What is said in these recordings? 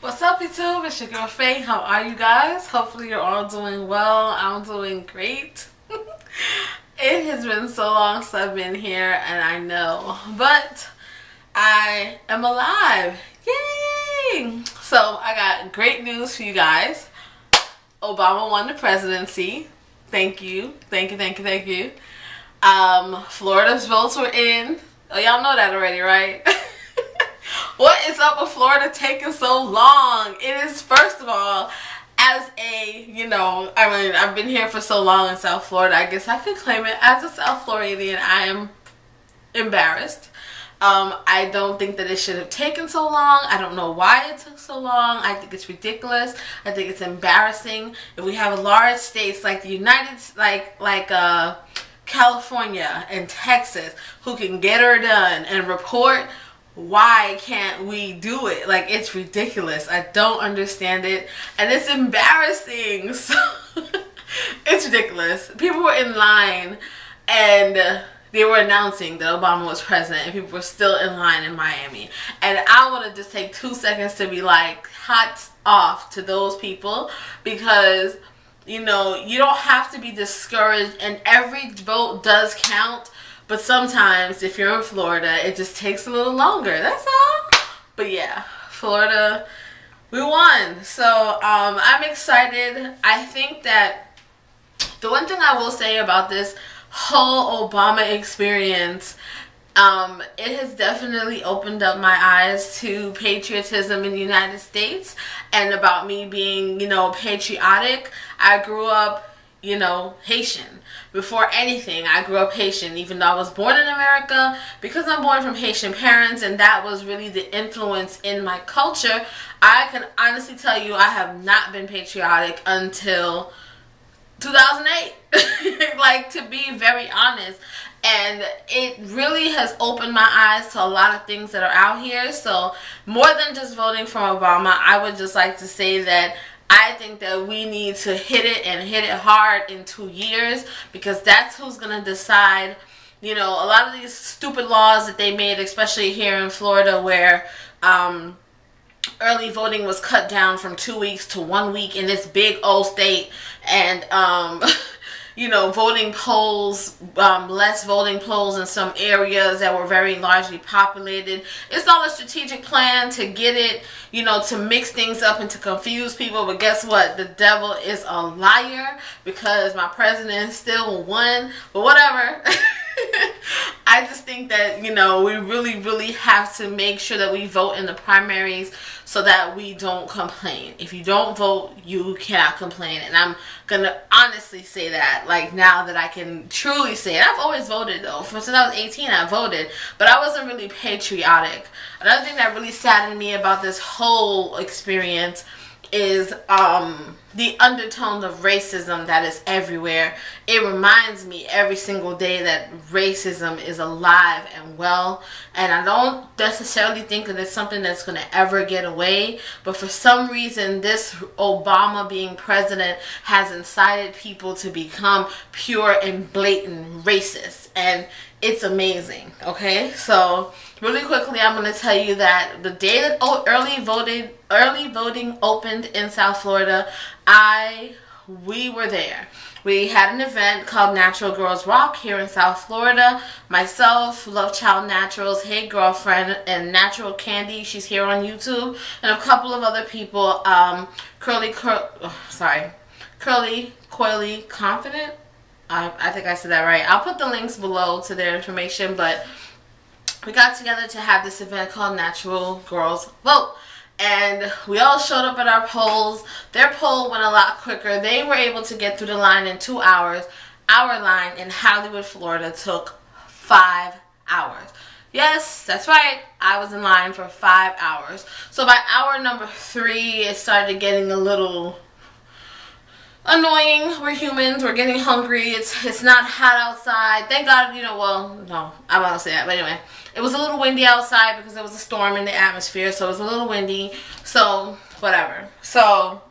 What's up, YouTube? It's your girl Faye. How are you guys? Hopefully you're all doing well. I'm doing great. It has been so long since I've been here, and I know, but I am alive. Yay! So I got great news for you guys. Obama won the presidency. Thank you. Thank you, thank you, thank you. Florida's votes were in. Oh, y'all know that already, right? What is up with Florida taking so long? It is, first of all, as a, I've been here for so long in South Florida. I guess I could claim it as a South Floridian. I am embarrassed. I don't think that it should have taken so long. I don't know why it took so long. I think it's ridiculous. I think it's embarrassing. If we have large states like the California and Texas who can get her done and report, why can't we do it? Like, it's ridiculous. I don't understand it, and it's embarrassing. So it's ridiculous. People were in line and they were announcing that Obama was president, and people were still in line in Miami. And I want to just take 2 seconds to be like, hats off to those people, because you don't have to be discouraged, and every vote does count. But sometimes, if you're in Florida, it just takes a little longer. That's all. But yeah, Florida, we won. So I'm excited. I think that the one thing I will say about this whole Obama experience, it has definitely opened up my eyes to patriotism in the United States, and about me being, patriotic. I grew up, Haitian. Before anything, I grew up Haitian, even though I was born in America. Because I'm born from Haitian parents, and that was really the influence in my culture, I can honestly tell you I have not been patriotic until 2008. Like, to be very honest. And it really has opened my eyes to a lot of things that are out here. So more than just voting for Obama, I would just like to say that I think that we need to hit it, and hit it hard, in 2 years, because that's who's going to decide. A lot of these stupid laws that they made, especially here in Florida, where early voting was cut down from 2 weeks to 1 week in this big old state, and voting polls, less voting polls in some areas that were very largely populated. It's all a strategic plan to get it, to mix things up and to confuse people. But guess what? The devil is a liar, because my president still won. But whatever. I just think that, we really, really have to make sure that we vote in the primaries so that we don't complain. If you don't vote, you cannot complain. And I'm going to honestly say that, like, now that I can truly say it. I've always voted, though. Since I was 18, I voted. But I wasn't really patriotic. Another thing that really saddened me about this whole experience is the undertones of racism that is everywhere. It reminds me every single day that racism is alive and well, and I don't necessarily think that it's something that's going to ever get away, but for some reason this Obama being president has incited people to become pure and blatant racists, and it's amazing. Okay, so really quickly, I'm going to tell you that the day that early voting opened in South Florida, we were there. We had an event called Natural Girls Rock here in South Florida. Myself, Love Child Naturals, Hey Girlfriend, and Natural Candy, she's here on YouTube, and a couple of other people. Curly Coily Confident. I think I said that right. I'll put the links below to their information, but we got together to have this event called Natural Girls Vote. And we all showed up at our polls. Their poll went a lot quicker. They were able to get through the line in 2 hours. Our line in Hollywood, Florida took 5 hours. Yes, that's right. I was in line for 5 hours. So by hour number 3, it started getting a little annoying. We're humans. We're getting hungry. It's not hot outside. Thank God, well, no, I won't say that. But anyway, it was a little windy outside because there was a storm in the atmosphere. So it was a little windy. So, whatever. So,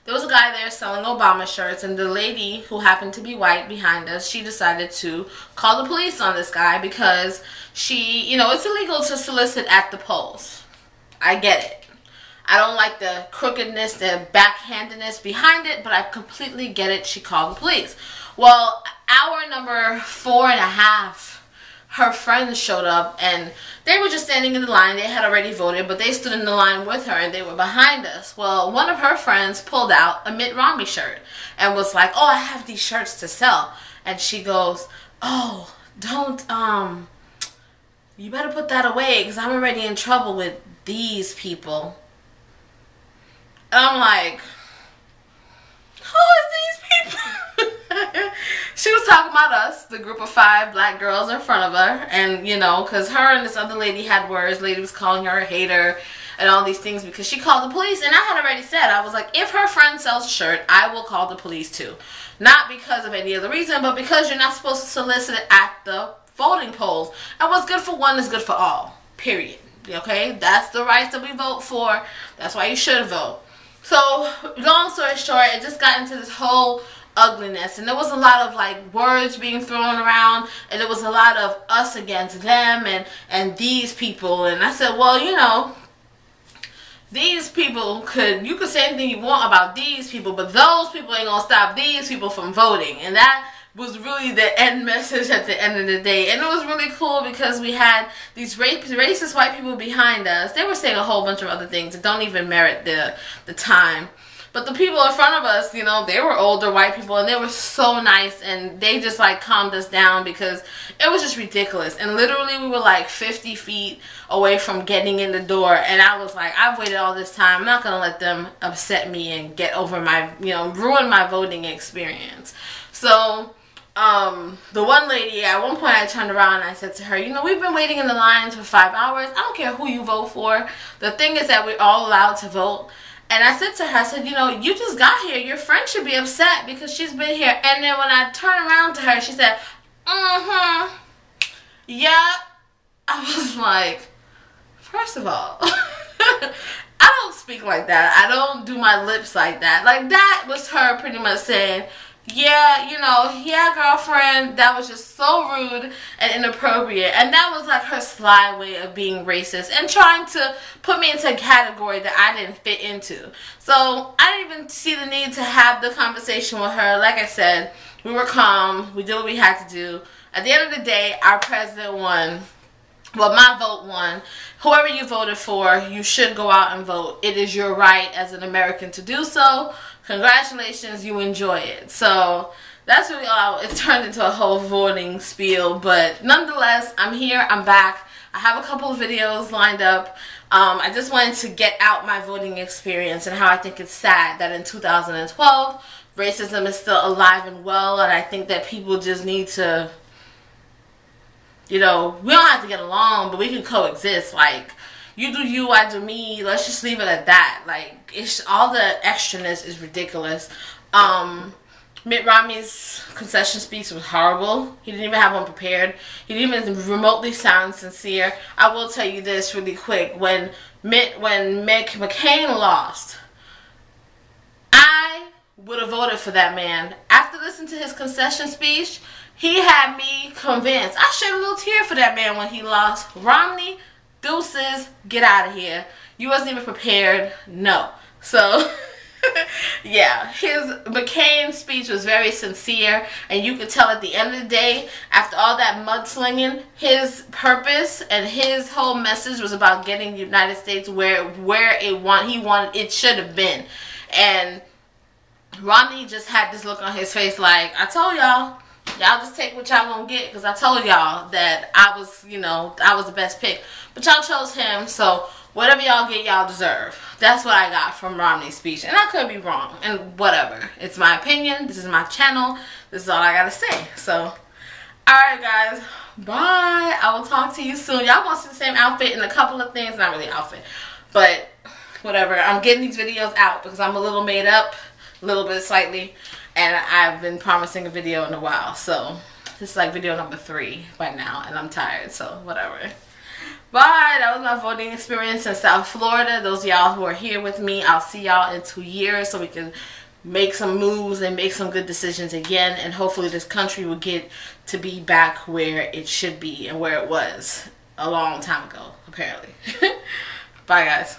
there was a guy there selling Obama shirts, and the lady, who happened to be white behind us, she decided to call the police on this guy because it's illegal to solicit at the polls. I get it. I don't like the crookedness, the backhandedness behind it, but I completely get it. She called the police. Well, hour number 4.5, her friends showed up, and they were just standing in the line. They had already voted, but they stood in the line with her, and they were behind us. Well, one of her friends pulled out a Mitt Romney shirt and was like, oh, I have these shirts to sell. And she goes, oh, don't, you better put that away because I'm already in trouble with these people. And I'm like, who is these people? She was talking about us, the group of 5 black girls in front of her. And, you know, because her and this other lady had words. Lady was calling her a hater and all these things because she called the police. And I had already said, I was like, if her friend sells a shirt, I will call the police too. Not because of any other reason, but because you're not supposed to solicit it at the voting polls. And what's good for one is good for all. Period. Okay? That's the rights that we vote for. That's why you should vote. So, long story short, it just got into this whole ugliness, and there was a lot of like words being thrown around, and there was a lot of us against them and these people. And I said, well, you know, these people you could say anything you want about these people, but those people ain't gonna stop these people from voting. And that was really the end message at the end of the day. And it was really cool because we had these racist white people behind us. They were saying a whole bunch of other things that don't even merit the time. But the people in front of us, you know, they were older white people, and they were so nice, and they just like calmed us down because it was just ridiculous. And literally we were like 50 feet away from getting in the door, and I was like, I've waited all this time. I'm not going to let them upset me and get over my, you know, ruin my voting experience. So the one lady, at one point I turned around and I said to her, you know, we've been waiting in the lines for 5 hours. I don't care who you vote for. The thing is that we're all allowed to vote. And I said to her, I said, you know, you just got here. Your friend should be upset because she's been here. And then when I turned around to her, she said, yeah. I was like, first of all, I don't speak like that. I don't do my lips like that. Like, that was her pretty much saying, yeah, you know, yeah, girlfriend, that was just so rude and inappropriate. And that was like her sly way of being racist and trying to put me into a category that I didn't fit into. So I didn't even see the need to have the conversation with her. Like I said, we were calm. We did what we had to do. At the end of the day, our president won. Well, my vote won. Whoever you voted for, you should go out and vote. It is your right as an American to do so. Congratulations, you enjoy it. So that's really all. It turned into a whole voting spiel, but nonetheless, I'm here. I'm back. I have a couple of videos lined up. I just wanted to get out my voting experience and how I think it's sad that in 2012, racism is still alive and well, and I think that people just need to, you know, we don't have to get along, but we can coexist. Like, you do you, I do me. Let's just leave it at that. Like, it's all the extraness is ridiculous. Mitt Romney's concession speech was horrible. He didn't even have one prepared. He didn't even remotely sound sincere. I will tell you this really quick. When McCain lost, I would have voted for that man. After listening to his concession speech, he had me convinced. I shed a little tear for that man when he lost. Romney, deuces, get out of here. You wasn't even prepared. No. So, yeah, his McCain speech was very sincere, and you could tell at the end of the day, after all that mudslinging, his purpose and his whole message was about getting the United States where he wanted it should have been. And Romney just had this look on his face like, I told y'all. Y'all just take what y'all gonna get, because I told y'all that I was, you know, I was the best pick. But y'all chose him, so whatever y'all get, y'all deserve. That's what I got from Romney's speech. And I could be wrong, and whatever. It's my opinion. This is my channel. This is all I gotta say. So, alright guys, bye. I will talk to you soon. Y'all gonna see the same outfit and a couple of things. Not really outfit, but whatever. I'm getting these videos out because I'm a little made up, a little bit slightly. And I've been promising a video in a while, so this is like video number 3 by now, and I'm tired, so whatever. Bye. That was my voting experience in South Florida. Those of y'all who are here with me, I'll see y'all in 2 years so we can make some moves and make some good decisions again, and hopefully this country will get to be back where it should be and where it was a long time ago, apparently. Bye, guys.